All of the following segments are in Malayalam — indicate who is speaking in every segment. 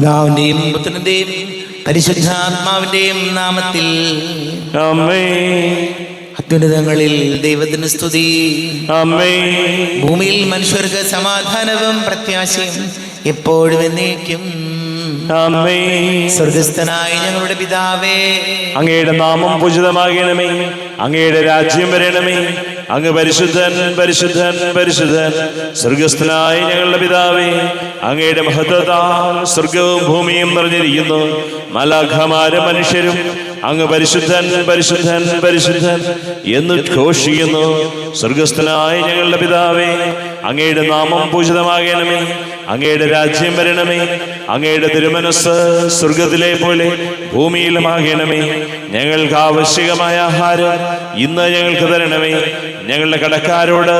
Speaker 1: പിതാവിന്റെയും പുത്രന്റെയും പരിശുദ്ധാത്മാവിന്റെയും നാമത്തിൽ
Speaker 2: ആമേൻ.
Speaker 1: അത്യുന്നതങ്ങളിൽ ദൈവത്തിന് സ്തുതി.
Speaker 2: ആമേൻ.
Speaker 1: ഭൂമിയിൽ മനുഷ്യർക്ക് സമാധാനവും പ്രത്യാശയും എപ്പോഴും എന്നേക്കും.
Speaker 2: ആമേൻ.
Speaker 1: സ്വർഗസ്ഥനായ ഞങ്ങളുടെ പിതാവേ,
Speaker 2: അങ്ങയുടെ നാമം പൂജിതമാകണമേ. അങ്ങയുടെ രാജ്യം വരണമേ. അങ്ങ് പരിശുദ്ധൻ പരിശുദ്ധൻ പരിശുദ്ധൻ. സ്വർഗസ്ഥനായ ഞങ്ങളുടെ പിതാവേ, അങ്ങയുടെ മഹത്വത്താൽ സ്വർഗവും ഭൂമിയും നിറഞ്ഞിരിക്കുന്നു. മാലാഖമാരും മനുഷ്യരും അങ്ങ് പരിശുദ്ധൻ പരിശുദ്ധൻ പരിശുദ്ധൻ എന്ന് ഘോഷിക്കുന്നു. സ്വർഗസ്ഥനായ ഞങ്ങളുടെ പിതാവേ, അങ്ങയുടെ നാമം പൂജിതമാകണമേ. അങ്ങയുടെ രാജ്യം വരണമേ. അങ്ങയുടെ തിരുമനസ് സ്വർഗത്തിലെ പോലെ ഭൂമിയിലുമാകണമേ. ഞങ്ങൾക്ക് ആവശ്യകമായ ആഹാരം ഇന്ന് ഞങ്ങൾക്ക് തരണമേ. ഞങ്ങളുടെ കടക്കാരോട്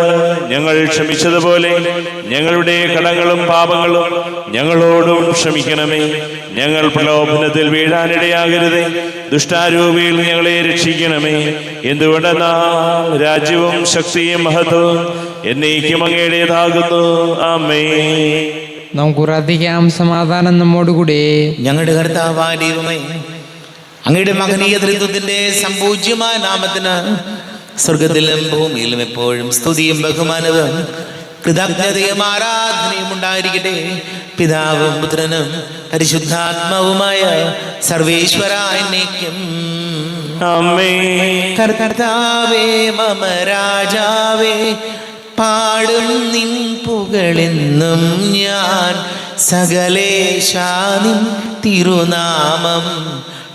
Speaker 2: ഞങ്ങൾ ക്ഷമിച്ചതുപോലെ ഞങ്ങളുടെ കടങ്ങളും പാപങ്ങളും ഞങ്ങളോടും ക്ഷമിക്കണമേ. ഞങ്ങൾ പ്രലോഭനത്തിൽ വീഴാനിടയാകരുതേ. ദുഷ്ടാരൂപിയിൽ ഞങ്ങളെ രക്ഷിക്കണമേ. എന്തുകൊണ്ടെന്നാൽ രാജ്യവും ശക്തിയും മഹത്വവും എന്നേക്കും അങ്ങയുടേതാകുന്നു. ആമേൻ.
Speaker 3: നമുക്ക് പ്രാർത്ഥിക്കാം. സമാധാനം നമ്മോടുകൂടെ.
Speaker 1: ഞങ്ങളുടെ കർത്താവായ ദൈവമേ, അങ്ങയുടെ മഹനീയ ത്രിത്വത്തിന്റെ സംപൂജ്യമായ നാമത്തിന് സ്വർഗത്തിലും ഭൂമിയിലും എപ്പോഴും സ്തുതിയും ബഹുമാനവും കൃതജ്ഞതയും ആരാധനയും ഉണ്ടായിരിക്കട്ടെ. പിതാവും പുത്രനും പരിശുദ്ധാത്മാവുമായ സർവേശ്വര എന്നേക്കും.
Speaker 2: ആമേൻ.
Speaker 1: കർത്താവേ മമ രാജാവേ, പാടും നിൻ പുകളെന്നും ഞാൻ. സകലേശാനിൻ തിരുനാമം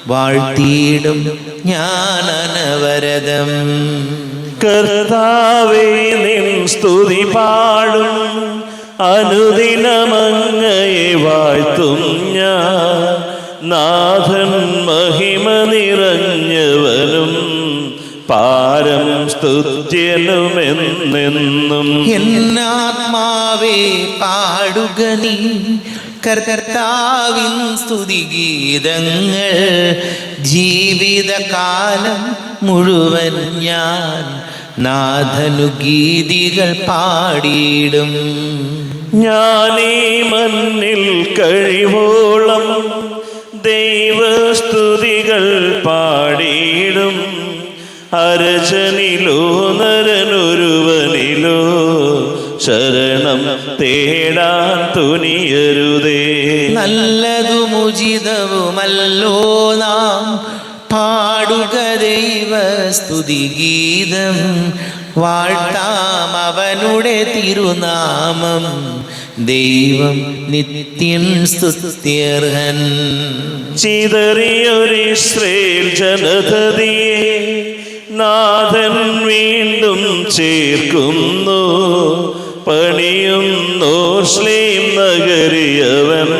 Speaker 1: വാഴ്ത്തിയിടും ഞാൻ അനവരതം.
Speaker 2: കർത്താവേ, നിൻ സ്തുതി പാടും. അനുദിനമങ്ങയെ വാഴ്ത്തും ഞാൻ. നാഥൻ മഹിമ നിറഞ്ഞവനും പാരം സ്തുത്യനുമെന്നെന്നും.
Speaker 1: എന്നാത്മാവേ പാടുക നീ കർത്താവിൻ സ്തുതിഗീതങ്ങൾ. ജീവിതകാലം മുഴുവൻ ഞാൻ നാഥനു ഗീതികൾ പാടിയിടും.
Speaker 2: ഞാനീ മണ്ണിൽ കഴിവോളം ദൈവസ്തുതികൾ പാടിയിടും. അരജനിലോ നരനൊരുവനിലോ ശരണം തേടാൻ തുനിയരുതേ.
Speaker 1: നല്ലതും ഉചിതവുമല്ലോ നാം പാടുക ദൈവ സ്തുതിഗീതം. വാഴ്ത്താം അവനുടെ തിരുനാമം. ദൈവം നിത്യൻ സ്തുത്യർഹൻ.
Speaker 2: ചിതറിയൊരിസ്രയേൽ ജനതയെ നാഥൻ വീണ്ടും ചേർക്കുന്നു. പണിയുന്നോർശ്ലേം നഗരിയവൻ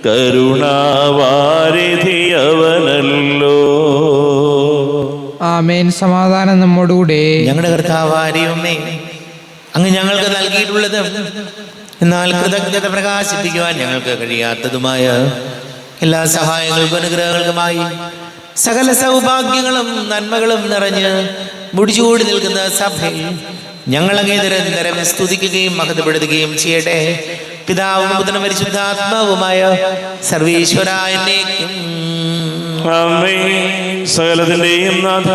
Speaker 2: കരുണാവാരിധിയവനല്ലോ.
Speaker 3: ആമേൻ. സമാധാനം നമ്മോടുകൂടെ.
Speaker 1: ഞങ്ങളുടെ കർത്താവാരിയമ്മേ, അങ്ങ് ഞങ്ങൾക്ക് നൽകിയിട്ടുള്ളതും എന്നാൽ കൃതജ്ഞത പ്രകാശിപ്പിക്കുവാൻ ഞങ്ങൾക്ക് കഴിയാത്തതുമായ എല്ലാ സഹായങ്ങൾക്കും അനുഗ്രഹങ്ങൾക്കുമായി സകല സൗഭാഗ്യങ്ങളും നന്മകളും നിറഞ്ഞ് മുടിചൂടി നിൽക്കുന്ന സഭയിൽ ഞങ്ങൾ അങ്ങേ നിരന്തരം സ്തുതിക്കുകയും മഹത്വപ്പെടുത്തുകയും ചെയ്യട്ടെ. പിതാവും പുത്രനും പരിശുദ്ധാത്മാവുമായ സർവേശ്വര എന്നേക്കും.
Speaker 2: ആമേൻ. സകലത്തിന്റെയും നാഥ,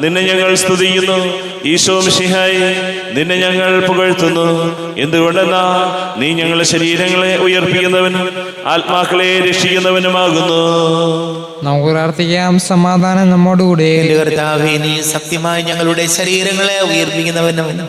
Speaker 2: നിന്നെ ഞങ്ങൾ സ്തുതിക്കുന്നു. ഈശോ മിശിഹായേ, നിന്നെ ഞങ്ങൾ പുകഴ്ത്തുന്നു. എന്തുകൊണ്ടെന്നാ നീ ഞങ്ങളുടെ ശരീരങ്ങളെ ഉയർപ്പിക്കുന്നവനും ആത്മാക്കളെ രക്ഷിക്കുന്നവനുമാകുന്നു.
Speaker 3: നമുക്ക് പ്രാർത്ഥിക്കാം. സമാധാനം നമ്മോടുകൂടെ.
Speaker 1: എന്റെ കർത്താവേ, നീ സത്യമായി ഞങ്ങളുടെ ശരീരങ്ങളെ ഉയർപ്പിക്കുന്നവനും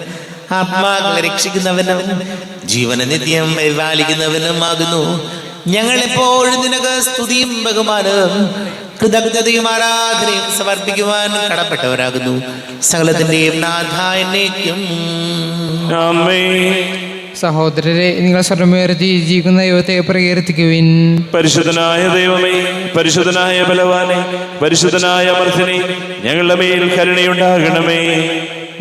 Speaker 1: ആത്മാക്കളെ രക്ഷിക്കുന്നവനും ജീവന നിത്യം പരിപാലിക്കുന്നവനുമാകുന്നു. ഞങ്ങൾ എപ്പോഴും നിനക്ക് സ്തുതിയും ബഹുമാനവും കൃതജ്ഞതയും ആരാധനയും സമർപ്പിക്കുവാൻ കടപ്പെട്ടവരാകുന്നു. സകലത്തിന്റെയും നാഥ എന്നേക്കും.
Speaker 2: ആമേൻ.
Speaker 3: സഹോദരരെ, നിങ്ങൾ സ്വർണ്ണമുയർത്തി ജീവിക്കുന്ന ദൈവത്തെ പ്രകീർത്തിക്കുവിൻ.
Speaker 2: പരിശുദ്ധനായ ദൈവമേ, പരിശുദ്ധനായ ബലവാനെ, പരിശുദ്ധനായ അമർത്തിനെ, ഞങ്ങളുടെ മേൽ കരുണയുണ്ടാകണമേ.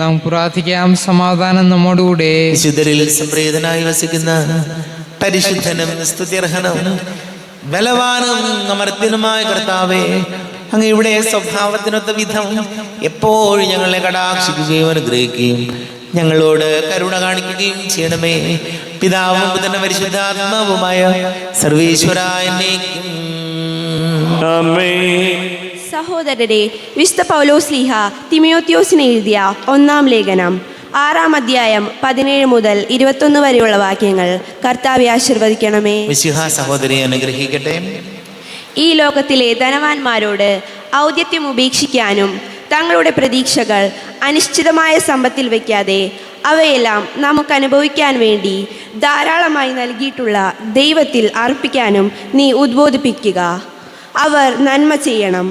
Speaker 3: നാം പ്രാർത്ഥിക്കാം. സമാധാനം നമ്മോടുകൂടെ.
Speaker 1: വിശുദ്ധരിൽ സംപ്രീതനായി വസിക്കുന്ന പരിശുദ്ധനും സ്തുത്യർഹനും ബലവാനും അമർത്യനുമായ കർത്താവേ, അങ്ങയുടെ സ്വഭാവത്തിനൊത്ത വിധം എപ്പോഴും ഞങ്ങളെ കടാക്ഷിക്കുകയും അനുഗ്രഹിക്കുകയും ഞങ്ങളോട് കരുണ കാണിക്കുകയും ചെയ്യണമേ. പിതാവും പുത്രനും പരിശുദ്ധാത്മാവുമായ സർവീശ്വരായ എന്നേക്കും.
Speaker 2: ആമേൻ.
Speaker 4: സഹോദരരെ, വിശുദ്ധ പൗലോസ്ലീഹ തിമോത്തിയോസിന് എഴുതിയ 1-ാം ലേഖനം 6-ാം അധ്യായം 17 മുതൽ 21 വരെയുള്ള വാക്യങ്ങൾ കർത്താവെ ആശീർവദിക്കണമേ.
Speaker 1: മിശിഹാ സഹോദരിയെ അനുഗ്രഹിക്കട്ടെ.
Speaker 4: ഈ ലോകത്തിലെ ധനവാന്മാരോട് ഔദ്യത്യം ഉപേക്ഷിക്കാനും തങ്ങളുടെ പ്രതീക്ഷകൾ അനിശ്ചിതമായ സമ്പത്തിൽ വയ്ക്കാതെ അവയെല്ലാം നമുക്ക് അനുഭവിക്കാൻ വേണ്ടി ധാരാളമായി നൽകിയിട്ടുള്ള ദൈവത്തിൽ അർപ്പിക്കാനും നീ ഉദ്ബോധിപ്പിക്കുക. അവർ നന്മ ചെയ്യണം,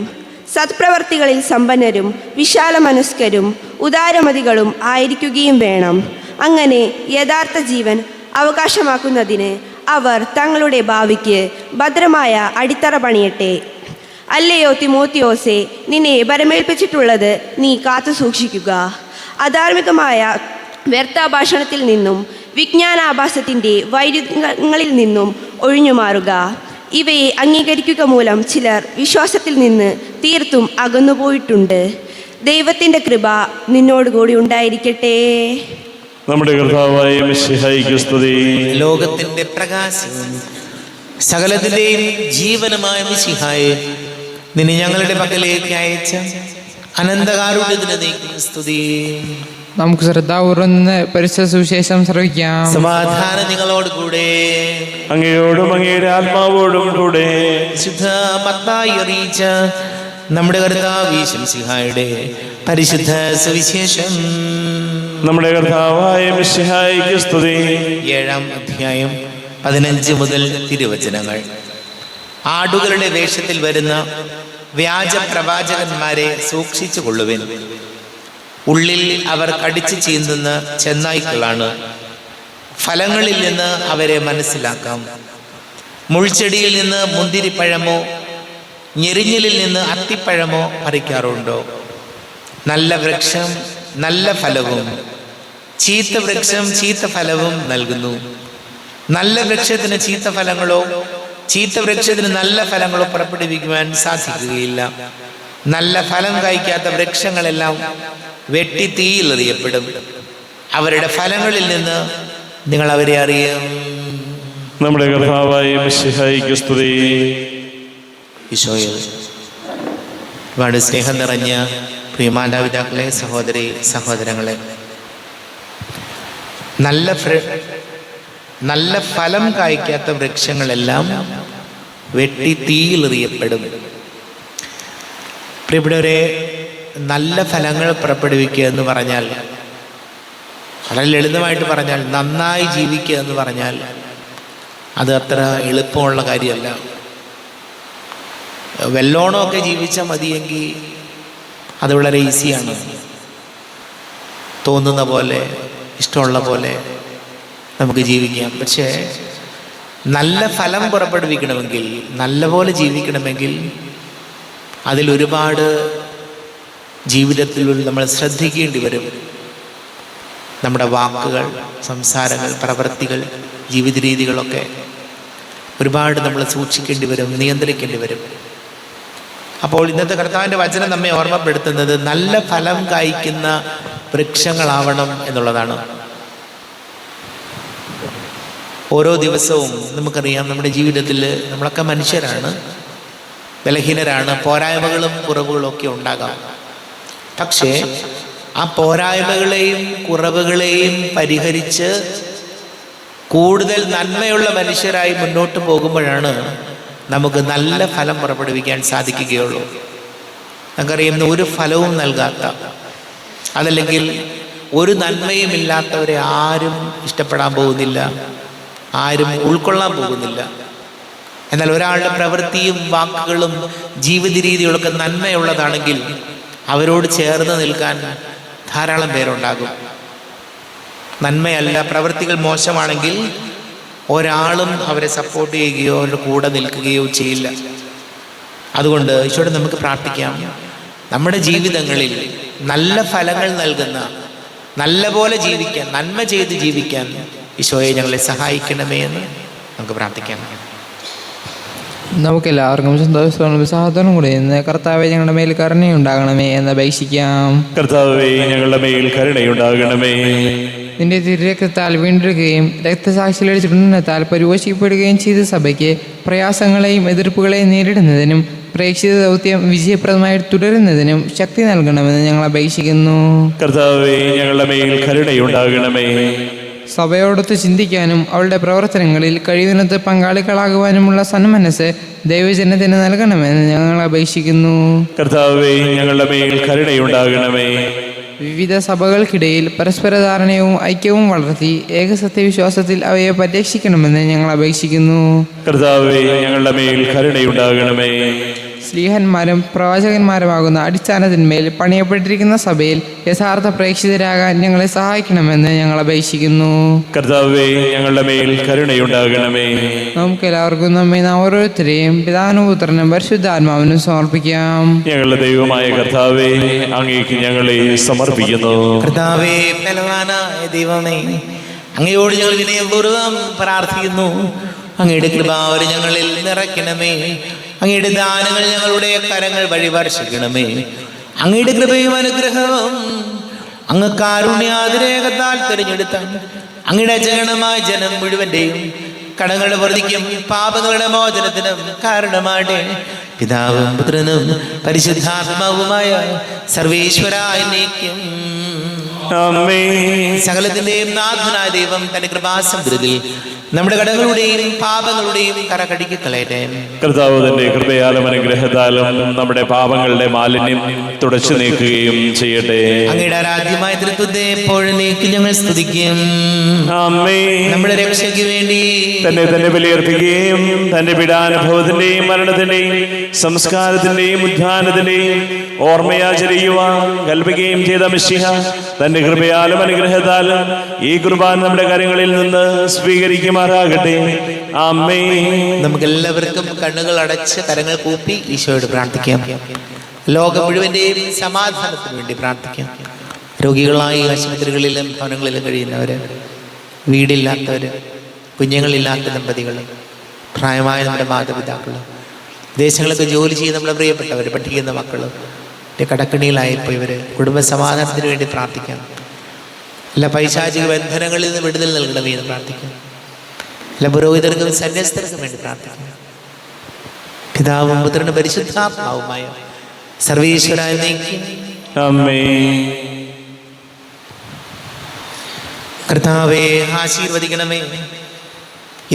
Speaker 4: സത്പ്രവർത്തികളിൽ സമ്പന്നരും വിശാലമനസ്കരും ഉദാരമതികളും ആയിരിക്കുകയും വേണം. അങ്ങനെ യഥാർത്ഥ ജീവൻ അവകാശമാക്കുന്നതിന് അവർ തങ്ങളുടെ ഭാവിക്ക് ഭദ്രമായ അടിത്തറ പണിയട്ടെ. അല്ലയോ തിമോത്തിയോസേ, നിന്നെ ഭരമേൽപ്പിച്ചിട്ടുള്ളത് നീ കാത്തു സൂക്ഷിക്കുക. അധാർമികമായ വ്യർത്ഥാഭാഷണത്തിൽ നിന്നും വിജ്ഞാനാഭാസത്തിൻ്റെ വൈരുദ്ധ്യങ്ങളിൽ നിന്നും ഒഴിഞ്ഞുമാറുക. ഇവയെ അംഗീകരിക്കുക മൂലം ചിലർ വിശ്വാസത്തിൽ നിന്ന് തീർത്തും അകന്നുപോയിട്ടുണ്ട്. ദൈവത്തിൻ്റെ കൃപ നിന്നോടുകൂടി ഉണ്ടായിരിക്കട്ടെ.
Speaker 2: നമ്മുടെ കർത്താവായ മിശിഹായ്ക്ക് സ്തുതി.
Speaker 1: ലോകത്തിന്റെ പ്രകാശവും സകലത്തിന്റെയും ജീവനുമായ മിശിഹായെ, നിന്നെ ഞങ്ങളുടെ പക്കലേക്ക് അയച്ച അനന്തകാരുണ്യത്തിന് നീക്കും സ്തുതി.
Speaker 3: നമുക്ക് ശ്രദ്ധാപൂർവ്വം നിന്ന് പരിശുദ്ധ സുവിശേഷം ശ്രവിക്കാം.
Speaker 1: സമാധാനം നിങ്ങളോട് കൂടെ.
Speaker 2: അങ്ങയോടും അങ്ങയുടെ ആത്മാവോടും കൂടെ.
Speaker 1: വിശുദ്ധ മത്തായി അറിയിച്ച നമ്മുടെ കർത്താവ് മിശിഹായുടെ പരിശുദ്ധ സുവിശേഷം.
Speaker 2: നമ്മുടെ കർത്താവായ മിശിഹായ്ക്ക് സ്തുതി.
Speaker 1: 7-ാം അധ്യായം 15 മുതൽ തിരുവചനങ്ങൾ. ആടുകളുടെ വേഷത്തിൽ വരുന്ന വ്യാജ പ്രവാചകന്മാരെ സൂക്ഷിച്ചു കൊള്ളുവിൻ. ഉള്ളിൽ അവർ കടിച്ചു ചീന്തുന്ന ചെന്നായ്ക്കളാണ്. ഫലങ്ങളിൽ നിന്ന് അവരെ മനസ്സിലാക്കാം. മുൾച്ചെടിയിൽ നിന്ന് മുന്തിരിപ്പഴമോ ഞെരിഞ്ഞിലിൽ നിന്ന് അത്തിപ്പഴമോ പറിക്കാറുണ്ടോ? നല്ല വൃക്ഷം നല്ല ഫലവും ചീത്ത വൃക്ഷം ചീത്ത ഫലവും നൽകുന്നു. നല്ല വൃക്ഷത്തിന് ചീത്ത ഫലങ്ങളോ ചീത്ത വൃക്ഷത്തിന് നല്ല ഫലങ്ങളോ പുറപ്പെടുവിക്കുവാൻ സാധിക്കുകയില്ല. നല്ല ഫലം കായ്ക്കാത്ത വൃക്ഷങ്ങളെല്ലാം വെട്ടി തീയിൽ എറിയപ്പെടും. അവരുടെ ഫലങ്ങളിൽ നിന്ന് നിങ്ങൾ അവരെ അറിയും.
Speaker 2: നമ്മുടെ കർത്താവായ മിശിഹായ്ക്ക് സ്തുതി.
Speaker 1: ഈശോയിൽ ഒരുപാട് സ്നേഹം നിറഞ്ഞ പ്രിയമാതാപിതാക്കളെ, സഹോദരി സഹോദരങ്ങളെ, നല്ല ഫലം കായ്ക്കാത്ത വൃക്ഷങ്ങളെല്ലാം വെട്ടി തീയിലെറിയപ്പെടും. പ്രിയപ്പെട്ടവരെ, നല്ല ഫലങ്ങൾ പുറപ്പെടുവിക്കുക എന്ന് പറഞ്ഞാൽ, വളരെ ലളിതമായിട്ട് പറഞ്ഞാൽ, നന്നായി ജീവിക്കുക എന്ന് പറഞ്ഞാൽ അത് അത്ര എളുപ്പമുള്ള കാര്യമല്ല. വെല്ലോണമൊക്കെ ജീവിച്ചാൽ മതിയെങ്കിൽ അത് വളരെ ഈസിയാണ്. തോന്നുന്ന പോലെ ഇഷ്ടമുള്ള പോലെ നമുക്ക് ജീവിക്കാം. പക്ഷേ നല്ല ഫലം പുറപ്പെടുവിക്കണമെങ്കിൽ, നല്ല പോലെ ജീവിക്കണമെങ്കിൽ അതിലൊരുപാട് ജീവിതത്തിൽ നമ്മൾ ശ്രദ്ധിക്കേണ്ടി വരും. നമ്മുടെ വാക്കുകൾ, സംസാരങ്ങൾ, പ്രവൃത്തികൾ, ജീവിത രീതികളൊക്കെ ഒരുപാട് നമ്മൾ സൂക്ഷിക്കേണ്ടി വരും, നിയന്ത്രിക്കേണ്ടി വരും. അപ്പോൾ ഇന്നത്തെ കർത്താവിൻ്റെ വചനം നമ്മെ ഓർമ്മപ്പെടുത്തുന്നത് നല്ല ഫലം കായ്ക്കുന്ന വൃക്ഷങ്ങളാവണം എന്നുള്ളതാണ്. ഓരോ ദിവസവും നമുക്കറിയാം, നമ്മുടെ ജീവിതത്തിൽ നമ്മളൊക്കെ മനുഷ്യരാണ്, ബലഹീനരാണ്, പോരായ്മകളും കുറവുകളും ഒക്കെ ഉണ്ടാകാം. പക്ഷേ ആ പോരായ്മകളെയും കുറവുകളെയും പരിഹരിച്ച് കൂടുതൽ നന്മയുള്ള മനുഷ്യരായി മുന്നോട്ട് പോകുമ്പോഴാണ് നമുക്ക് നല്ല ഫലം പുറപ്പെടുവിക്കാൻ സാധിക്കുകയുള്ളൂ. നമുക്കറിയാം, ഒരു ഫലവും നൽകാത്ത, അതല്ലെങ്കിൽ ഒരു നന്മയും ഇല്ലാത്തവരെ ആരും ഇഷ്ടപ്പെടാൻ പോകുന്നില്ല, ആരും ഉൾക്കൊള്ളാൻ പോകുന്നില്ല. എന്നാൽ ഒരാളുടെ പ്രവൃത്തിയും വാക്കുകളും ജീവിത രീതികളൊക്കെ നന്മയുള്ളതാണെങ്കിൽ അവരോട് ചേർന്ന് നിൽക്കാൻ ധാരാളം പേരുണ്ടാകും. നന്മയല്ല, പ്രവൃത്തികൾ മോശമാണെങ്കിൽ ഒരാളും അവരെ സപ്പോർട്ട് ചെയ്യുകയോ അവരുടെ കൂടെ നിൽക്കുകയോ ചെയ്യില്ല. അതുകൊണ്ട് ഈശോയോട് നമുക്ക് പ്രാർത്ഥിക്കാം, നമ്മുടെ ജീവിതങ്ങളിൽ നല്ല ഫലങ്ങൾ നൽകുന്ന, നല്ല പോലെ ജീവിക്കാൻ, നന്മ ചെയ്ത് ജീവിക്കാൻ ഈശോയെ ഞങ്ങളെ സഹായിക്കണമേ എന്ന് നമുക്ക് പ്രാർത്ഥിക്കാം.
Speaker 3: നമുക്കെല്ലാവർക്കും സന്തോഷത്തോടും സഹോദരനും കൂടി ഇന്ന് കർത്താവെ ഞങ്ങളുടെ മേൽ കരുണയുണ്ടാകണമേ എന്ന് അപേക്ഷിക്കാം.
Speaker 2: കർത്താവേ, ഞങ്ങളുടെ മേൽ കരുണയുണ്ടാകണമേ.
Speaker 3: നിന്റെ തിരുരക്തത്താൽ വീണ്ടെടുക്കുകയും രക്തസാക്ഷികളുടെ ചുണ്ടനത്താൽ പരിപോഷിക്കപ്പെടുകയും ചെയ്ത സഭയ്ക്ക് പ്രയാസങ്ങളെയും എതിർപ്പുകളെയും നേരിടുന്നതിനും പ്രേക്ഷിത ദൗത്യം വിജയപ്രദമായി തുടരുന്നതിനും ശക്തി നൽകണമെന്ന് ഞങ്ങൾ അപേക്ഷിക്കുന്നു.
Speaker 2: കർത്താവേ, ഞങ്ങളുടെ മേൽ കരുണയുണ്ടാകണമേ.
Speaker 3: സഭയോടൊത്ത് ചിന്തിക്കാനും അവളുടെ പ്രവർത്തനങ്ങളിൽ കഴിയുന്നത് പങ്കാളികളാകുവാനുമുള്ള സന്മനസ് ദൈവജനത്തിന് നൽകണമെന്ന് ഞങ്ങൾ അപേക്ഷിക്കുന്നു.
Speaker 2: കർത്താവേ, ഞങ്ങളുടെ മേൽ കരുണയുണ്ടാകണമേ.
Speaker 3: വിവിധ സഭകൾക്കിടയിൽ പരസ്പര ധാരണയും ഐക്യവും വളർത്തി ഏകസത്യവിശ്വാസത്തിൽ അവയെ പരിരക്ഷിക്കണമെന്ന് ഞങ്ങൾ അപേക്ഷിക്കുന്നു.
Speaker 2: കർത്താവേ, ഞങ്ങളുടെ മേൽ കരുണയുണ്ടാകണമേ.
Speaker 3: സ്ലീഹന്മാരും പ്രവാചകന്മാരുമാകുന്ന അടിസ്ഥാനത്തിന്മേൽ പണിയപ്പെട്ടിരിക്കുന്ന സഭയിൽ യഥാർത്ഥ പ്രേക്ഷിതരാകാൻ ഞങ്ങളെ സഹായിക്കണമെന്ന് ഞങ്ങൾ അപേക്ഷിക്കുന്നു.
Speaker 2: കർത്താവേ, ഞങ്ങളുടെ മേൽ കരുണയുണ്ടാകണമേ.
Speaker 3: നമുക്ക് എല്ലാവർക്കും നമ്മെ നാം ഓരോരുത്തരെയും പിതാവിനും പുത്രനും പരിശുദ്ധാത്മാവിനും സമർപ്പിക്കാം.
Speaker 2: ഞങ്ങളുടെ ദൈവമായ കർത്താവേ, അങ്ങേക്ക് ഞങ്ങളെ സമർപ്പിക്കുന്നു.
Speaker 1: കർത്താവേ, ബലവാനായ ദൈവമേ, അങ്ങയോട് ഞങ്ങൾ വിനയപൂർവ്വം പ്രാർത്ഥിക്കുന്നു. അങ്ങയുടെ കൃപാവരം ഞങ്ങളിൽ നിറയ്ക്കണമേ. അങ്ങയുടെ ദാനങ്ങൾ ഞങ്ങളുടെ കരങ്ങൾ വഴി വർഷിക്കണമേ. അങ്ങയുടെ കൃപയും അനുഗ്രഹവും അങ്ങ് കാരുണ്യാതിരേകത്താൽ തിരഞ്ഞെടുത്ത അങ്ങയുടെ അജഗണമായ ജനം മുഴുവന്റെയും കടങ്ങളുടെ പ്രതിക്കും പാപങ്ങളുടെ മോചനത്തിനും കാരണമാട്ടെ. പിതാവും പുത്രനും പരിശുദ്ധാത്മാവുമായ സർവേശ്വരായ നീക്കും സകലത്തിന്റെയും നാഥനായ ദൈവം തന്റെ കൃപാസമുദ്രത്തിൽ നമ്മുടെ കടങ്ങളുടെയും പാപങ്ങളുടെയും കറകടിക്ക് കളയട്ടെ.
Speaker 2: കർത്താവ് തന്റെ കൃപയാലും അനുഗ്രഹത്താലും നമ്മുടെ പാപങ്ങളുടെ മാലിന്യം തുടച്ചു നീക്കുകയും ചെയ്യട്ടെ.
Speaker 1: അങ്ങയുടെ ആരാധ്യമായ തൃത്വത്തെ എപ്പോഴും ഞങ്ങൾ സ്തുതിക്കും. നമ്മുടെ രക്ഷയ്ക്ക് വേണ്ടി
Speaker 2: തന്നെ ബലിയർപ്പിക്കുകയും തന്റെ പീഡാനുഭവത്തിന്റെയും മരണത്തിന്റെയും സംസ്കാരത്തിന്റെയും ഉദ്ധാനത്തിന്റെയും ഓർമ്മയാചരിക്കുവാൻ കൽപ്പിക്കുകയും ചെയ്ത മിശിഹ തന്റെ കൃപയാലും അനുഗ്രഹത്താലും ഈ കുർബാന നമ്മുടെ കാര്യങ്ങളിൽ നിന്ന് സ്വീകരിക്കുമാറാകട്ടെ. ആമേൻ.
Speaker 1: നമുക്ക് എല്ലാവർക്കും കണ്ണുകൾ അടച്ച് കരങ്ങൾ കൂപ്പി ഈശോയോട് പ്രാർത്ഥിക്കാം. ലോകം മുഴുവന്റെയും സമാധാനത്തിന് വേണ്ടി പ്രാർത്ഥിക്കാം. രോഗികളായി ആശുപത്രികളിലും ഭവനങ്ങളിലും കഴിയുന്നവര്, വീടില്ലാത്തവര്, കുഞ്ഞുങ്ങളില്ലാത്ത ദമ്പതികൾ, പ്രായമായ നമ്മുടെ മാതാപിതാക്കൾ, ദേശങ്ങളൊക്കെ ജോലി ചെയ്ത് നമ്മുടെ പ്രിയപ്പെട്ടവർ, പഠിക്കുന്ന മക്കൾ, കടക്കണിയിലായപ്പോൾ ഇവര് കുടുംബ സമാധാനത്തിന് വേണ്ടി പ്രാർത്ഥിക്കാം. എല്ലാ പൈശാചിക ബന്ധനങ്ങളിൽ നിന്ന് വിടുതൽ നൽകണമേ എന്ന് പ്രാർത്ഥിക്കാം. എല്ലാ പുരോഹിതർക്കും സന്യസ്തർക്കും വേണ്ടി പ്രാർത്ഥിക്കാം. പിതാവും പുത്രനും പരിശുദ്ധാത്മാവുമായ സർവേശ്വരായ നീക്കും കർത്താവേ, ആശീർവദിക്കണമേ.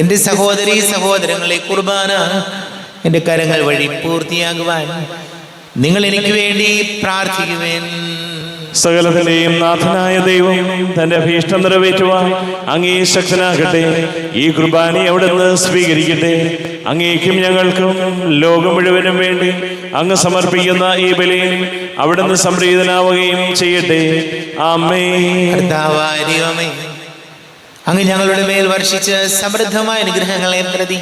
Speaker 1: എൻ്റെ സഹോദരീ സഹോദരങ്ങളെ, കുർബാന എൻ്റെ കരങ്ങൾ വഴി പൂർത്തിയാകുവാൻ നിങ്ങൾ എനിക്ക് വേണ്ടി പ്രാർത്ഥിക്കുവേൻ.
Speaker 2: സകലത്തിന്റെയും നാഥനായ ദൈവം തന്റെ അഭീഷ്ടം നിറവേറ്റുവാൻ അങ്ങേ ശക്തനാകട്ടെ. ഈ കുർബാന അവിടുന്ന് സ്വീകരിക്കട്ടെ. അങ്ങേക്കും ഞങ്ങൾക്കും ലോകം മുഴുവനും വേണ്ടി അങ്ങ് സമർപ്പിക്കുന്ന ഈ ബലിയിൽ അവിടുന്ന് സംപ്രീതനാവുകയും ചെയ്യട്ടെ. ആമേൻ.
Speaker 1: കർത്താവായ ദൈവമേ, അങ്ങ് ഞങ്ങളുടെ മേൽ വർഷിച്ച സമൃദ്ധമായ അനുഗ്രഹങ്ങളെ പ്രതി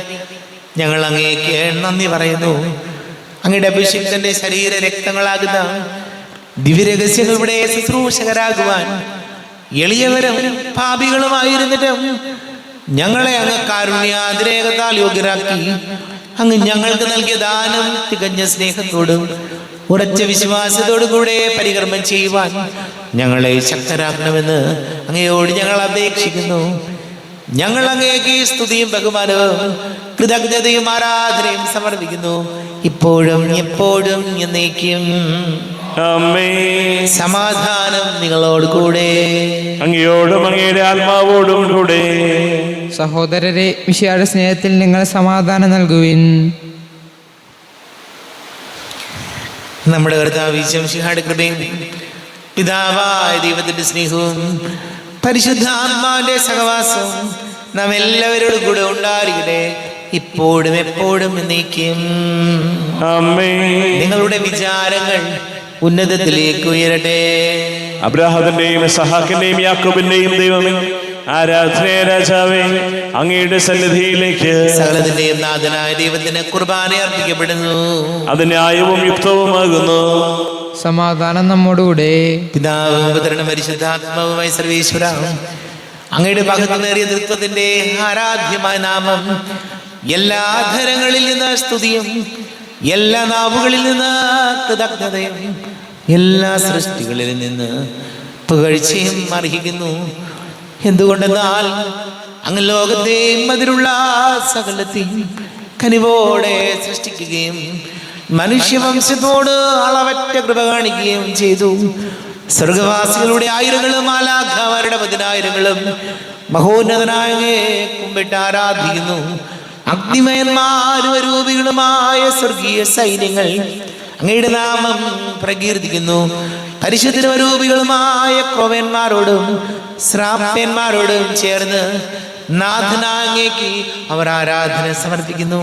Speaker 1: ഞങ്ങൾ അങ്ങേക്ക് നന്ദി പറയുന്നു. അങ്ങയുടെ അഭിഷിക്തന്റെ ശരീര രക്തങ്ങളാകുന്ന ദിവ്യരഹസ്യങ്ങളുടെ ശുശ്രൂഷകരാകുവാൻ എളിയവരും പാപികളുമായിരുന്നിട്ടും ഞങ്ങളെ അങ്ങ് കാരുണ്യാതിരേകത്താൽ യോഗ്യരാക്കി. അങ്ങ് ഞങ്ങൾക്ക് നൽകിയ ദാനം തികഞ്ഞ സ്നേഹത്തോടും ഉറച്ച വിശ്വാസത്തോടു കൂടെ പരികർമ്മം ചെയ്യുവാൻ ഞങ്ങളെ ശക്തരാക്കണമെന്ന് അങ്ങയോട് ഞങ്ങൾ അപേക്ഷിക്കുന്നു. ഞങ്ങൾ അങ്ങേക്ക് സ്തുതിയും ബഹുമാനവും കൃതജ്ഞതയും ആരാധനയും സമർപ്പിക്കുന്നു, ഇപ്പോഴും എപ്പോഴും എന്നേക്കും. സമാധാനം നിങ്ങളോട് കൂടെ,
Speaker 2: അങ്ങയോടും അങ്ങയുടെ ആത്മാവോടും കൂടെ.
Speaker 3: സഹോദരരെ, മിശിഹായുടെ സ്നേഹത്തിൽ നിങ്ങൾ സമാധാനം നൽകുവിൻ.
Speaker 1: നമ്മുടെ കർത്താവ് മിശിഹായുടെ കൃപയും പിതാവായ ദൈവത്തിന്റെ സ്നേഹവും പരിശുദ്ധാത്മാവിന്റെ സഹവാസവും നാം എല്ലാവരോടും കൂടെ ഉണ്ടായിരിക്കട്ടെ, ഇപ്പോഴും എപ്പോഴും എന്നേക്കും. നിങ്ങളുടെ വിചാരങ്ങൾ ഉന്നതത്തിലേക്ക് ഉയരട്ടെ.
Speaker 2: അബ്രാഹത്തിന്റെയും ഇസ്ഹാക്കിന്റെയും യാക്കോബിന്റെയും ദൈവമേ, ആരാധനയ രാജാവേ, അങ്ങയുടെ സന്നിധിയിലേക്ക്
Speaker 1: സകലത്തിന്റെയും നാഥനായ ദൈവത്തിന് കുർബാന അർപ്പിക്കപ്പെടുന്നു.
Speaker 2: അത് ന്യായവും യുക്തവുമാകുന്നു.
Speaker 3: സമാധാനം നമ്മോടുകൂടെ.
Speaker 1: പിതാവും പുത്രനും പരിശുദ്ധാത്മാവുമായ സർവേശ്വര, അങ്ങയുടെ മഹത്വമേറിയ തൃത്വത്തിന്റെ ആരാധ്യമായ നാമം എല്ലാ ധരങ്ങളിൽ നിന്ന് സ്തുതിയും, എല്ലാ നാവുകളിൽ നിന്ന് കൃതജ്ഞതയും, എല്ലാ സൃഷ്ടികളിൽ നിന്ന് പുകഴ്ചയും അർഹിക്കുന്നു. എന്തുകൊണ്ടെന്നാൽ അങ്ങ് ലോകത്തെയും അതിലുള്ള സകലത്തെയും കനിവോടെ സൃഷ്ടിക്കുകയും മനുഷ്യവംശത്തോട് അളവറ്റ കൃപ കാണിക്കുകയും ചെയ്തു. സ്വർഗവാസികളുടെ ആയിരങ്ങളും മാലാഖമാരുടെ 10,000ങ്ങളും മഹോന്നതനായ കുമ്പിട്ട് ആരാധിക്കുന്നു. അഗ്നിമയന്മാരും അരൂപികളുമായ സ്വർഗീയ സൈന്യങ്ങൾ അങ്ങയുടെ നാമം പ്രകീർത്തിക്കുന്നു. പരിശുദ്ധരൂപികളുമായ ക്രോവന്മാരോടും ശ്രാപ്യന്മാരോടും ചേർന്ന് നാഥനാങ്ങേക്ക് അവർ ആരാധന സമർപ്പിക്കുന്നു.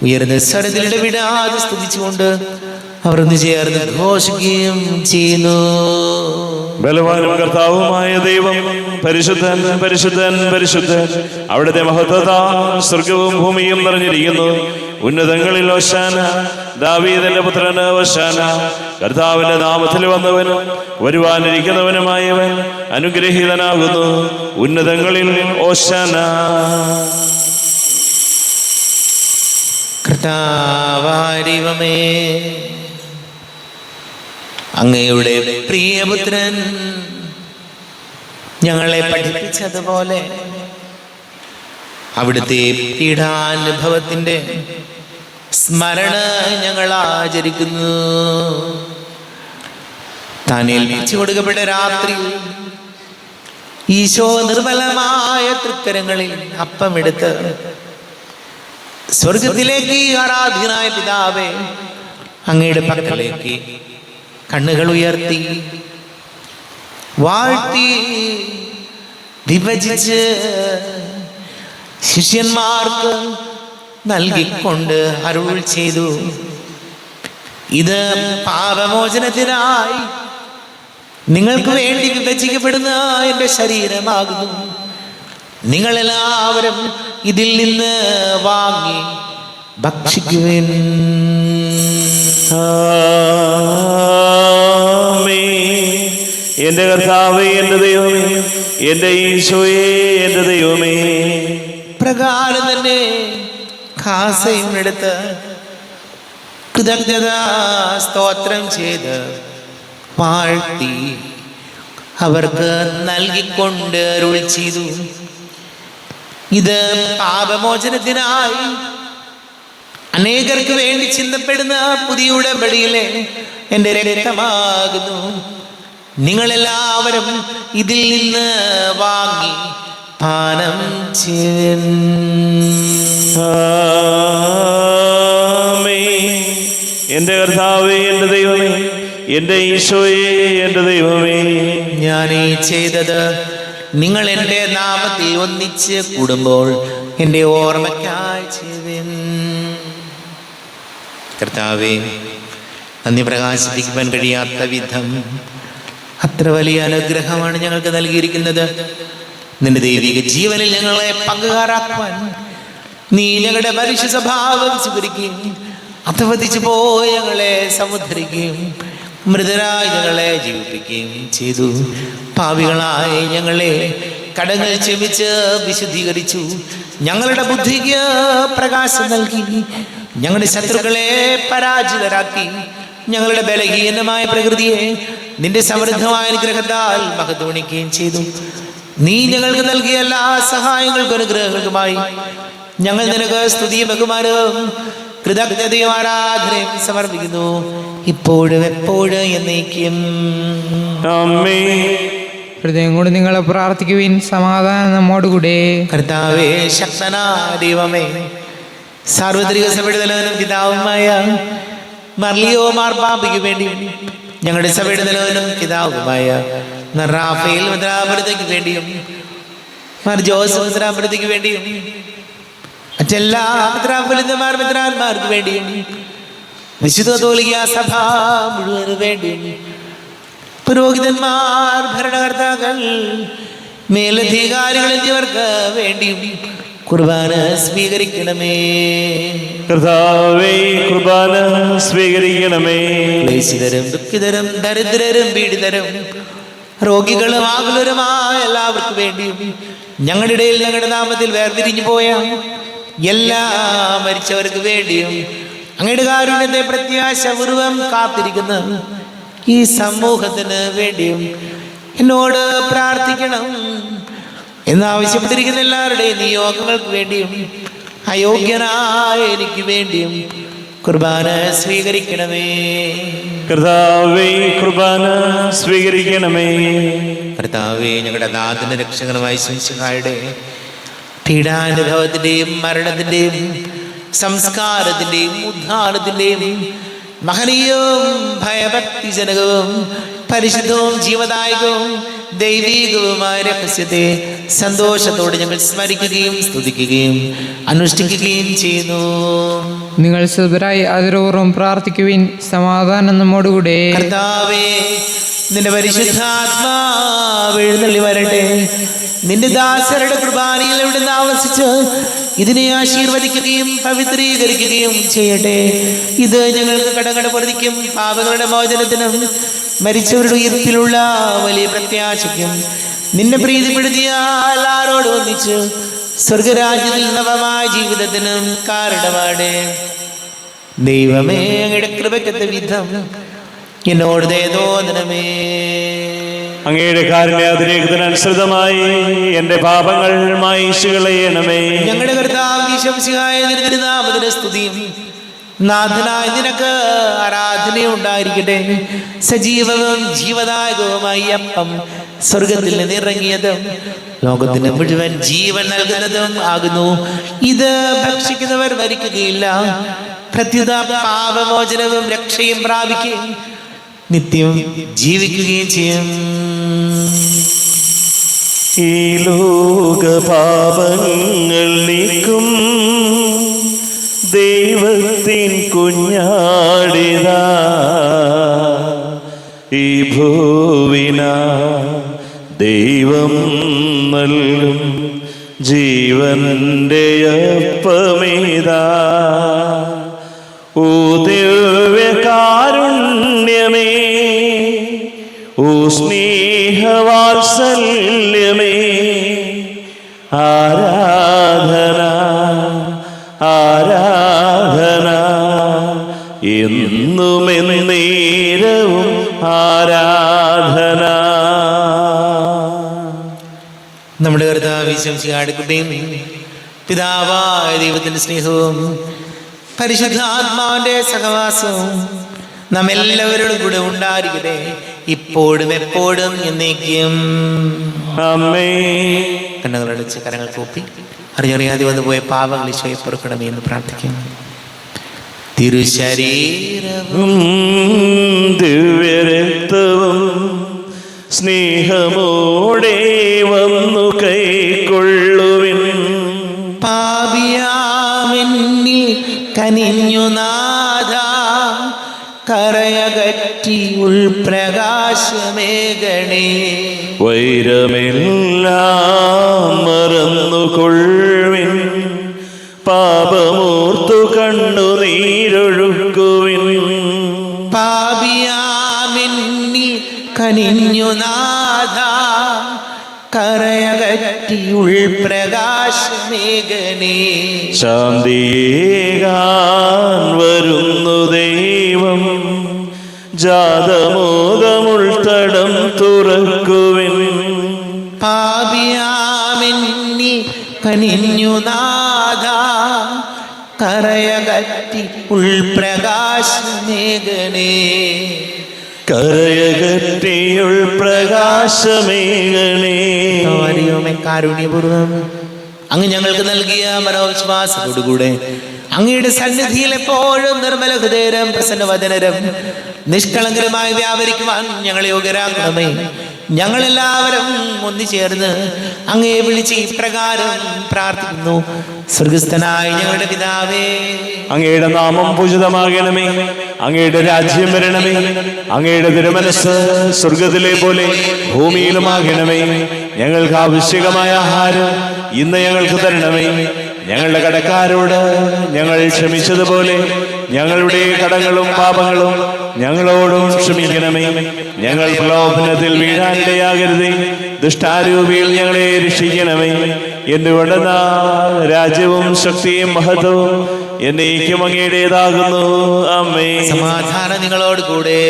Speaker 1: ഉയർന്ന സ്വരത്തിലിടെ വിടാതെ സ്തുതിച്ചുകൊണ്ട് അവർ ഒന്ന് ചേർന്ന് ഘോഷിക്കുകയും ചെയ്യുന്നു.
Speaker 2: ബലവാനും കർത്താവുമായ ദൈവം പരിശുദ്ധൻ പരിശുദ്ധൻ പരിശുദ്ധൻ. അവിടുത്തെ മഹത്വത്താൽ സ്വർഗവും ഭൂമിയും നിറഞ്ഞിരിക്കുന്നു. ഉന്നതങ്ങളിൽ ഹോശാന, ദാവീദിന്റെ പുത്രന് ഹോശാന. കർത്താവിന്റെ നാമത്തിൽ വന്നവനും വരുവാനിരിക്കുന്നവനുമായവൻ അനുഗ്രഹീതനാകുന്നു. ഉന്നതങ്ങളിൽ ഹോശാന.
Speaker 1: കർത്താവാരിവമേ, അങ്ങയുടെ പ്രിയപുത്രൻ ഞങ്ങളെ പഠിപ്പിച്ചതുപോലെ അവിടുത്തെ പീഡാനുഭവത്തിന്റെ സ്മരണ ഞങ്ങൾ ആചരിക്കുന്നു. താൻ ഏൽപ്പിച്ചു കൊടുക്കപ്പെട്ട രാത്രി ഈശോ നിർമ്മലമായ തൃക്കരങ്ങളിൽ അപ്പമെടുത്ത് സ്വർഗത്തിലേക്ക് ആരാധ്യനായ പിതാവേ അങ്ങയുടെ പക്കലേക്ക് കണ്ണുകൾ ഉയർത്തി വാഴ്ത്തി വിഭജിച്ച് ശിഷ്യന്മാർക്ക് നൽകിക്കൊണ്ട് അരുൾ ചെയ്തു, ഇത് പാപമോചനത്തിനായി നിങ്ങൾക്ക് വേണ്ടി വിഭജിക്കപ്പെടുന്ന എൻ്റെ ശരീരമാകുന്നു. നിങ്ങളെല്ലാവരും ഇതിൽ നിന്ന് വാങ്ങി ഭക്ഷിക്കുവിൻ.
Speaker 2: എന്റെ കർത്താവേ, എന്റെ ദൈവമേ, എന്റെ ഈശോയേ, എന്റെ ദൈവമേ.
Speaker 1: പ്രകാരം തന്നെ കാസയും എടുത്ത് കൃതജ്ഞതാ സ്തോത്രം ചെയ്ത് വാഴ്ത്തി അവർക്ക് നൽകിക്കൊണ്ട് അരുൾ ചെയ്തു, ഇത് പാപമോചനത്തിനായി അനേകർക്ക് വേണ്ടി ചിന്തപ്പെടുന്ന പുതിയ ഉടമ്പടിയിലെ എൻ്റെ രക്തമാകുന്നു. നിങ്ങളെല്ലാവരും ഇതിൽ നിന്ന് വാങ്ങി പാനം ചെയ്യുവിൻ.
Speaker 2: എന്റെ കർത്താവേ, എന്റെ ദൈവമേ, എന്റെ ഈശോയേ, എന്റെ ദൈവമേ.
Speaker 1: ഞാൻ ഈ ചെയ്തത് നിങ്ങൾ എൻ്റെ നാമത്തിൽ ഒന്നിച്ച് കൂടുമ്പോൾ എൻ്റെ ഓർമ്മയ്ക്കായി ചെയ്യുവിൻ. കർത്താവേ, നന്ദി പ്രകാശിപ്പിക്കുവാൻ കഴിയാത്ത വിധം അത്ര വലിയ അനുഗ്രഹമാണ് ഞങ്ങൾക്ക് നൽകിയിരിക്കുന്നത്. നിന്റെ ദൈവിക ജീവനിൽ ഞങ്ങളെ പങ്കുകാരാക്കുവാൻ നീ ഞങ്ങളുടെ മനുഷ്യ സ്വഭാവം സ്വീകരിക്കുകയും അധപതിച്ചു പോയി ഞങ്ങളെ സമുദ്ധരിക്കുകയും മൃതരായി ഞങ്ങളെ ജീവിപ്പിക്കുകയും ചെയ്തു. പാപികളായി ഞങ്ങളെ കടങ്ങൾ ക്ഷമിച്ച് വിശുദ്ധീകരിച്ചു. ഞങ്ങളുടെ ബുദ്ധിക്ക് പ്രകാശം നൽകി. ഞങ്ങളുടെ ശത്രുക്കളെ പരാജിതരാക്കി. ഞങ്ങളുടെ ബലഹീനമായ പ്രകൃതിയെ നിന്റെ സമൃദ്ധമായ അനുഗ്രഹത്താൽ മഹത്വണിക്കുകയും ചെയ്തു. നീ ഞങ്ങൾക്ക് നൽകിയ എല്ലാ സഹായങ്ങൾക്കും അനുഗ്രഹങ്ങൾക്കുമായി ഞങ്ങൾ നിനക്ക് സ്തുതിയും ബഹുമാനവും കൃതജ്ഞതയും ആരാധനയും സമർപ്പിക്കുന്നു, ഇപ്പോഴും എപ്പോഴും എന്നേക്കും.
Speaker 3: ഹൃദയം കൊണ്ട് നിങ്ങളെ പ്രാർത്ഥിക്കുവിൻ. സമാധാനം നമ്മോടുകൂടെ.
Speaker 1: കർത്താവേ, ശക്തനായ ദൈവമേ, സാർവത്രിക സഭയുടെ തലവനും പിതാവുമായ മർലിയോ മാർപ്പാപ്പയ്ക്ക് വേണ്ടി, ഞങ്ങളുടെ സഭയുടെ തലവനും പിതാവുമായ റാഫേൽ മെത്രാപ്പൊലീത്തയ്ക്ക് വേണ്ടിയും ജോസഫ് മെത്രാപ്പൊലീത്തയ്ക്ക് വേണ്ടിയും മറ്റെല്ലാ മെത്രാപ്പൊലീത്തമാർ മെത്രാന്മാർക്ക് വേണ്ടിയും വിശുദ്ധ കത്തോലിക്കാ സഭ മുഴുവന് വേണ്ടിയും പുരോഹിതന്മാർ, ഭരണകർത്താക്കൾ, മേലധികാരികൾ എന്നിവർക്ക് വേണ്ടിയും കുർബാന സ്വീകരിക്കണമേ.
Speaker 2: കർത്താവേ, കുർബാന സ്വീകരിക്കണമേ.
Speaker 1: ക്ലേശിതരും ദുഃഖിതരും ദരിദ്രരും പീഡിതരും രോഗികളും ആകുലരുമായ എല്ലാവർക്കും വേണ്ടിയും ഞങ്ങളുടെ ഇടയിൽ ഞങ്ങളുടെ നാമത്തിൽ വേർതിരിഞ്ഞു പോയ എല്ലാ മരിച്ചവർക്ക് വേണ്ടിയും അങ്ങയുടെ കാരുണ്യത്തെ പ്രത്യാശപൂർവം കാത്തിരിക്കുന്ന ഈ സമൂഹത്തിന് വേണ്ടിയും എന്നോട് പ്രാർത്ഥിക്കണം എന്നാവശ്യപ്പെട്ടിരിക്കുന്ന എല്ലാവരുടെയും നിയോഗങ്ങൾക്ക് വേണ്ടിയും അയോഗ്യനായ എനിക്ക് വേണ്ടിയും കുർബാന സ്വീകരിക്കണമേ.
Speaker 2: കർത്താവേ, കുർബാന സ്വീകരിക്കണമേ.
Speaker 1: കർത്താവേ, ഞങ്ങളുടെ നാഥന്റെ രക്ഷകനുമായ ശിശുഹായുടെ പീഡാനുഭവത്തിന്റെയും മരണത്തിന്റെയും സംസ്കാരത്തിന്റെയും ഉദ്ധാനത്തിന്റെയും മഹനീയവും ഭയഭക്തിജനകവും പരിശുദ്ധവും ജീവദായകവും ദൈവീകവുമായ രഹസ്യത്തെ സന്തോഷത്തോടെ ഞങ്ങൾ സ്മരിക്കുകയും സ്തുതിക്കുകയും അനുഷ്ഠിക്കുകയും ചെയ്യുന്നു.
Speaker 3: നിങ്ങൾ സുഖരായി അതിരൂറും പ്രാർത്ഥിക്കുവിൻ. സമാധാനം നമ്മോടുകൂടെ.
Speaker 1: കർത്താവേ, നിന്റെ പരിശുദ്ധാത്മാവ് എഴുന്നള്ളി വരട്ടെ. നിന്റെ ദാസരുടെ കുർബാനയിൽ ഇവിടെ താമസിച്ച് ഇതിനെ ആശീർവദിക്കുകയും പവിത്രീകരിക്കുകയും ചെയ്യട്ടെ. ഇത് ഞങ്ങൾക്ക് കടങ്ങളുടെ പൊറുതിക്കും പാപങ്ങളുടെ മോചനത്തിനും മരിച്ചവരുടെ ഉയർപ്പിലുള്ള വലിയ പ്രത്യാശയ്ക്കും നിന്നെ പ്രീതിപ്പെടുത്തിയാൽ ആരോട് ഒന്നിച്ച് സ്വർഗരാജ്യത്തിൽ നവമായ ജീവിതത്തിനും കാരണമാണ്. ദൈവമേ, അങ്ങയുടെ കൃപയ്ക്കത്ത വിധം എന്നോട് ദയതോന്നണമേ.
Speaker 2: അങ്ങയുടെ കാരുണ്യാതിരേകത്തിനനുസൃതമായി എന്റെ പാപങ്ങൾ മായിച്ചു കളയണമേ.
Speaker 1: ഞങ്ങളുടെ കർത്താവ് ഈശോമിശിഹായ തിരുനാമത്തിന് സ്തുതിയും നാഥനായ നിനക്ക് ആരാധനയും ഉണ്ടായിരിക്കട്ടെ. സജീവവും ജീവദായകവുമായി അപ്പം സ്വർഗത്തിൽ നിന്ന് ഇറങ്ങിയതും ലോകത്തിന് മുഴുവൻ ജീവൻ നൽകുന്നതും ആകുന്നു. ഇത് ഭക്ഷിക്കുന്നവർ മരിക്കുകയില്ല, പ്രത്യുത പാപമോചനവും രക്ഷയും പ്രാപിക്കുകയും നിത്യം ജീവിക്കുകയും ചെയ്യും.
Speaker 2: ഈ ലോക പാപങ്ങൾ നീക്കും ദൈവത്തിൻ കുഞ്ഞാടിതാ ഈ ഭൂവിന ദൈവം നൽകും ജീവന്റെ അപ്പമേതാ. ഓ ദിവ്യകാരുണ്യമേ, ഓ സ്നേഹവാത്സല്യമേ, ആരാധന ആരാധന എന്നുമെന്നേരവും ആരാധന.
Speaker 1: നമ്മുടെ കർത്താവ് ഈശോമിശിഹായുടെ കൃപയും പിതാവായ ദൈവത്തിന്റെ സ്നേഹവും പരിശുദ്ധാത്മാവിന്റെ സഹവാസവും നാം എല്ലാവരോടും കൂടെ ഉണ്ടായിരിക്കട്ടെ, ഇപ്പോഴും എപ്പോഴും എന്നേക്കും.
Speaker 2: ആമേൻ.
Speaker 1: കണ്ണുകളടച്ച് കരങ്ങൾ കൂപ്പി അറിയറിയാതെ വന്നു പോയ പാപങ്ങൾ ഈശോയെ പൊറുക്കണമേ എന്ന് പ്രാർത്ഥിക്കും. തിരുശരീരവും
Speaker 2: ദിവ്യരക്തവും സ്നേഹമോടെ വന്നു കൈക്കൊള്ളുവിൻ.
Speaker 1: പാപിയാമെന്നിൽ കനിഞ്ഞു നാഥ, കരയകറ്റി ഉൾപ്രകാശമേകണേ.
Speaker 2: വൈരമെല്ലാം മറന്നുകൊള്ളുവിൻ, പാപമോർത്തു കണ്ണുനീരൊഴുക്കുവിൻ.
Speaker 1: പാപിയാമെന്നിൽ കനിഞ്ഞു നാഥ, കരയകറ്റി ഉൾപ്രകാശമേകണേ.
Speaker 2: ശാന്തിയേകാൻ വരുന്നു ദൈവം, ജാതമോദമുൾത്തടം തുറക്കുവിൻ.
Speaker 1: പാപിയാമെന്നിൽ കനിഞ്ഞു നാഥ, കരയകറ്റി ഉൾപ്രകാശമേകണേ.
Speaker 2: കരയകറ്റിയുൾ പ്രകാശമേകണേ.
Speaker 1: കാരുണ്യപൂർവം അങ്ങ് ഞങ്ങൾക്ക് നൽകിയ മനോവിശ്വാസത്തോടുകൂടെ അങ്ങയുടെ സന്നിധിയിൽ എപ്പോഴും നിർമ്മല ഹൃദയരും പ്രസന്നവദനരും നിഷ്കളങ്കരമായി വ്യാപരിക്കുവാൻ ഞങ്ങളെ യോഗ്യരാക്കണമേ. ഞങ്ങളെല്ലാവരും ഒന്നുചേർന്ന് അങ്ങയെ വിളിച്ച് ഇപ്രകാരം പ്രാർത്ഥിക്കുന്നു. സ്വർഗസ്ഥനായ ഞങ്ങളുടെ പിതാവേ,
Speaker 2: അങ്ങയുടെ നാമം പൂജിതമാകണമേ, അങ്ങയുടെ രാജ്യം വരണമേ, അങ്ങയുടെ തിരുമനസ് സ്വർഗത്തിലെ പോലെ ഭൂമിയിലുമാകണമേ. ഞങ്ങൾക്ക് ആവശ്യകമായ ആഹാരം ഇന്ന് ഞങ്ങൾക്ക് തരണമേ. ഞങ്ങളുടെ കടക്കാരോട് ഞങ്ങൾ ക്ഷമിച്ചതുപോലെ ഞങ്ങളുടെ കടങ്ങളും പാപങ്ങളും ഞങ്ങളോടും ക്ഷമിക്കണമേ. ഞങ്ങൾ പ്രലോഭനത്തിൽ വീഴാനിടയാകരുതേ, ദുഷ്ടാരൂപിയിൽ ഞങ്ങളെ രക്ഷിക്കണമേ. എന്തുകൊണ്ടെന്നാൽ രാജ്യവും ശക്തിയും മഹത്വവും എന്നേക്കും അങ്ങയുടേതാകുന്നു. ആമേൻ.
Speaker 1: സമാധാനം നിങ്ങളോട് കൂടെ,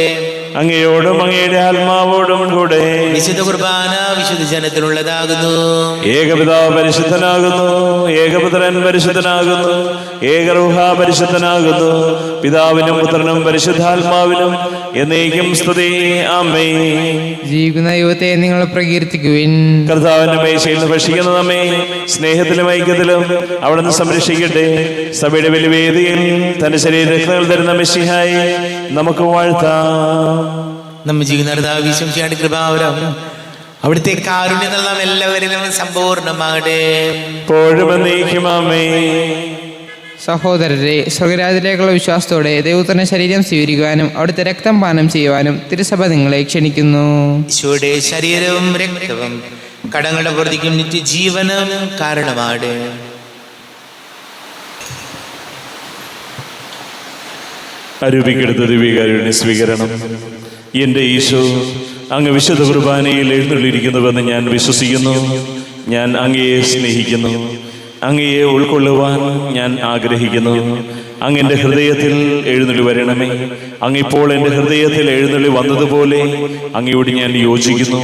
Speaker 2: അങ്ങയോടും അങ്ങയുടെ ആത്മാവോടും കൂടെ.
Speaker 1: വിശുദ്ധ കുർബാന വിശുദ്ധ ജനത്തിനുള്ളതാകുന്നു.
Speaker 2: ഏകപിതാവ് പരിശുദ്ധനാകുന്നു, ഏകപുത്രൻ പരിശുദ്ധനാകുന്നു, ഏകരൂഹ പരിശുദ്ധനാകുന്നു. പിതാവിനും പുത്രനും പരിശുദ്ധാത്മാവിനും എന്നേക്കും സ്തുതി. ആമേൻ.
Speaker 3: ജീവിക്കുന്ന ദൈവത്തെ നിങ്ങൾ പ്രകീർത്തിക്കുവിൻ.
Speaker 2: കർത്താവിന്റെ മേശയിൽ നിന്ന് ഭക്ഷിക്കുന്ന നമ്മെ സ്നേഹത്തിലും ഐക്യത്തിലും അവിടുന്ന് സംരക്ഷിക്കട്ടെ. സഭയുടെ ബലിവേദിയിൽ തന്റെ ശരീരങ്ങൾ തരുന്ന മെസ്സിഹായി നമുക്ക് വാഴ്ത്താം.
Speaker 1: നമ്മെ ജീവിക്കുന്ന വിശ്വസിയാണ്ട് കൃപാവരം അവിടുത്തെ കാരുണ്യം നാം എല്ലാവരിലും സമ്പൂർണ്ണമാകട്ടെ.
Speaker 2: എപ്പോഴും എന്നേക്കും ആമേൻ.
Speaker 3: സഹോദരരെ, സ്വർഗരാജ്യത്തിലേക്കുള്ള വിശ്വാസത്തോടെ ദൈവത്തിന്റെ ശരീരം സ്വീകരിക്കുവാനും അവിടുത്തെ രക്തം പാനം ചെയ്യുവാനും തിരുസഭ നിങ്ങളെ ക്ഷണിക്കുന്നു.
Speaker 1: ഈശോയുടെ ശരീരവും രക്തവും കടങ്ങളുടെ പ്രവൃത്തിക്കും നിത്യജീവനും കാരണമാണ്.
Speaker 2: അരൂപിക്കെടുത്ത ദിവ്യകാരുണ്യ സ്വീകരണം. എൻ്റെ ഈശോ, അങ്ങ് വിശുദ്ധ കുർബാനയിൽ എഴുന്നള്ളിയിരിക്കുന്നുവെന്ന് ഞാൻ വിശ്വസിക്കുന്നു. ഞാൻ അങ്ങയെ സ്നേഹിക്കുന്നു. അങ്ങയെ ഉൾക്കൊള്ളുവാൻ ഞാൻ ആഗ്രഹിക്കുന്നു. അങ്ങ് എൻ്റെ ഹൃദയത്തിൽ എഴുന്നള്ളി വരണമേ. അങ്ങിപ്പോൾ എൻ്റെ ഹൃദയത്തിൽ എഴുന്നള്ളി വന്നതുപോലെ അങ്ങയോട് ഞാൻ യോജിക്കുന്നു.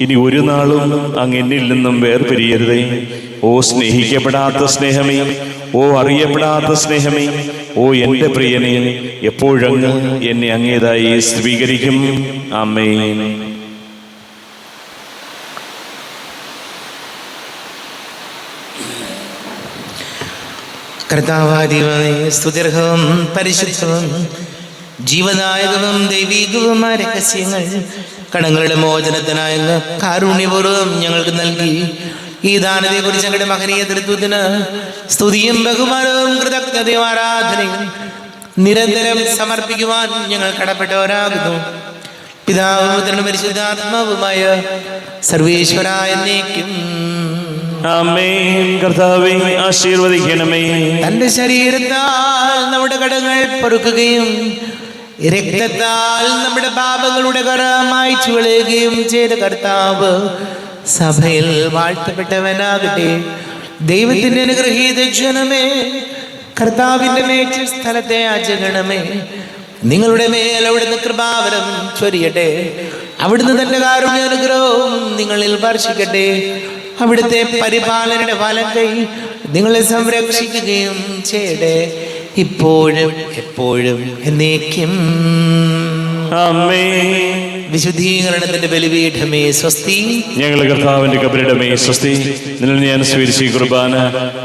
Speaker 2: ഇനി ഒരു നാളും അങ്ങ് എന്നിൽ നിന്നും വേർപിരിയരുതേ. ഓ സ്നേഹിക്കപ്പെടാത്ത സ്നേഹമേ, ഓ അറിയപ്പെടാത്ത സ്നേഹമേ, ഓ എൻ്റെ പ്രിയനെ, എപ്പോഴങ്ങ് എന്നെ അങ്ങേതായി സ്വീകരിക്കും. ആമേൻ.
Speaker 1: കർത്താവാദിവമേ, സ്തുത്യർഹവും പരിശുദ്ധവും ജീവദായകവും ദൈവീകവുമായ രഹസ്യങ്ങൾ കടങ്ങളുടെ മോചനത്തിനായ കാരുണ്യപൂർവ്വം ഞങ്ങൾക്ക് നൽകി ഈ ദാനത്തെക്കുറിച്ച് ഞങ്ങളുടെ മഹനീയ തൃത്വത്തിന് സ്തുതിയും ബഹുമാനവും കൃതജ്ഞതയും ആരാധനയും നിരന്തരം സമർപ്പിക്കുവാൻ ഞങ്ങൾ കടപ്പെട്ടവരാകുന്നു. പിതാവും പുത്രനും പരിശുദ്ധാത്മാവുമായ സർവേശ്വരായ എന്നേക്കും
Speaker 2: ആമേൻ. കർത്താവേ, ആശീർവദിക്കണമേ.
Speaker 1: തന്റെ ശരീരത്താൽ നമ്മുടെ കടങ്ങൾ പൊറുക്കുകയും രക്തത്താൽ നമ്മുടെ പാപങ്ങളുടെ കറ മായ്ച്ചു കളയുകയും ചെയ്ത കർത്താവ് സഭയിൽ വാഴ്ത്തപ്പെട്ടവനാകട്ടെ. ദൈവത്തിന്റെ അനുഗ്രഹീത ജനമേ, കർത്താവിന്റെ മേച്ച സ്ഥലത്തെ ആചരണമേ. നിങ്ങളുടെ മേൽ അവിടുന്ന് കൃപാവരം ചൊരിയട്ടെ. അവിടുന്ന് തന്റെ കാരുണ്യ അനുഗ്രഹവും നിങ്ങളിൽ വർഷിക്കട്ടെ. അവിടുത്തെ പരിപാലനയുടെ വലം കൈ നിങ്ങളെ സംരക്ഷിക്കുകയും ചെയ്യട്ടെ, ഇപ്പോഴും എപ്പോഴും എന്നേക്കും.
Speaker 2: ആമേൻ.
Speaker 1: വിശുദ്ധീകരണത്തിന്റെ ബലിപീഠമേ സ്വസ്തി.
Speaker 2: ഞങ്ങളുടെ കർത്താവിന്റെ കബരിടമേ സ്വസ്തി. നിന്നിൽ ഞാൻ സ്വീകരിച്ച ഈ കുർബാന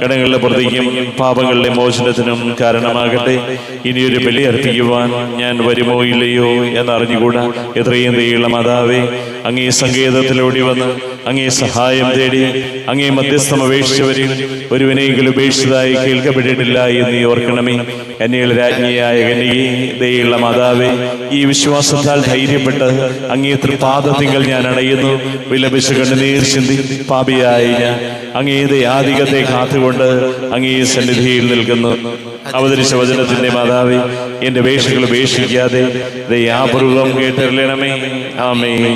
Speaker 2: കടങ്ങളുടെ പ്രതിക്കും പാപങ്ങളുടെ മോചനത്തിനും കാരണമാകട്ടെ. ഇനിയൊരു ബലി അർപ്പിക്കുവാൻ ഞാൻ വരുമോ ഇല്ലയോ എന്നറിഞ്ഞുകൂടാ. എത്രയും ദയുള്ള മാതാവേ, അങ്ങേ സങ്കേതത്തിലോടി വന്ന് അങ്ങേ സഹായം തേടി അങ്ങേ മധ്യസ്ഥം അപേക്ഷിച്ചവരിൽ ഒരുവിനെയെങ്കിലും ഉപേക്ഷിച്ചതായി കേൾക്കപ്പെട്ടിട്ടില്ല എന്ന് നീ ഓർക്കണമേ. കന്യകളുടെ രാജ്ഞിയായ കന്യകേ, ദയുള്ള മാതാവേ, ഈ വിശ്വാസത്താൽ ധൈര്യപ്പെട്ട് അങ്ങേ തൃപാദത്തിങ്കൽ ഞാൻ അണയുന്നു. വിലപിച്ച് കണ്ണുനീർ ചിന്തി പാപിയായ ഞാൻ അങ്ങേ ദയാധികത്തെ കാത്തുകൊണ്ട് അങ്ങേ സന്നിധിയിൽ നിൽക്കുന്നു. അവതരിച്ച വചനത്തിന്റെ മാതാവേ, എന്റെ അപേക്ഷകൾ ഉപേക്ഷിക്കാതെ ദയാപൂർവം കേട്ടറിയണമേ. ആമേൻ.